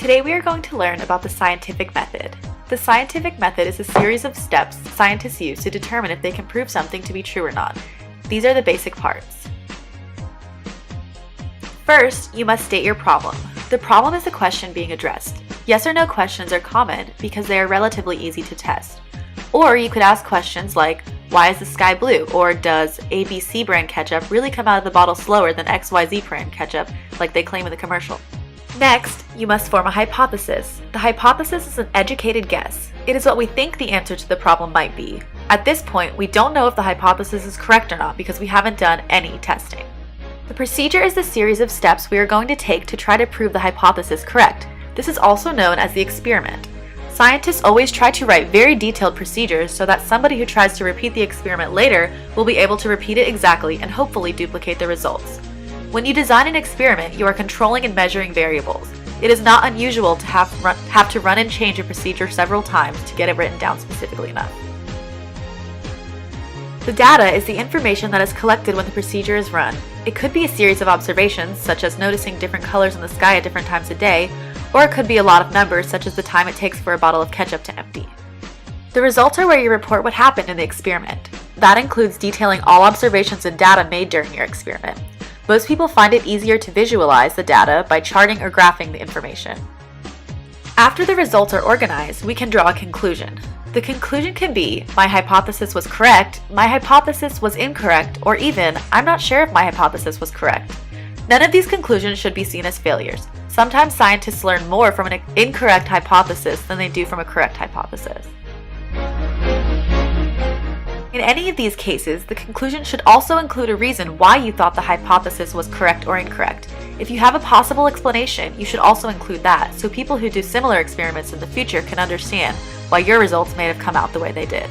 Today we are going to learn about the scientific method. The scientific method is a series of steps scientists use to determine if they can prove something to be true or not. These are the basic parts. First, you must state your problem. The problem is the question being addressed. Yes or no questions are common because they are relatively easy to test. Or you could ask questions like, why is the sky blue? Or does ABC brand ketchup really come out of the bottle slower than XYZ brand ketchup like they claim in the commercial? Next, you must form a hypothesis. The hypothesis is an educated guess. It is what we think the answer to the problem might be. At this point, we don't know if the hypothesis is correct or not because we haven't done any testing. The procedure is the series of steps we are going to take to try to prove the hypothesis correct. This is also known as the experiment. Scientists always try to write very detailed procedures so that somebody who tries to repeat the experiment later will be able to repeat it exactly and hopefully duplicate the results. When you design an experiment, you are controlling and measuring variables. It is not unusual to have to run and change a procedure several times to get it written down specifically enough. The data is the information that is collected when the procedure is run. It could be a series of observations, such as noticing different colors in the sky at different times of day, or it could be a lot of numbers, such as the time it takes for a bottle of ketchup to empty. The results are where you report what happened in the experiment. That includes detailing all observations and data made during your experiment. Most people find it easier to visualize the data by charting or graphing the information. After the results are organized, we can draw a conclusion. The conclusion can be, my hypothesis was correct, my hypothesis was incorrect, or even, I'm not sure if my hypothesis was correct. None of these conclusions should be seen as failures. Sometimes scientists learn more from an incorrect hypothesis than they do from a correct hypothesis. In any of these cases, the conclusion should also include a reason why you thought the hypothesis was correct or incorrect. If you have a possible explanation, you should also include that, so people who do similar experiments in the future can understand why your results may have come out the way they did.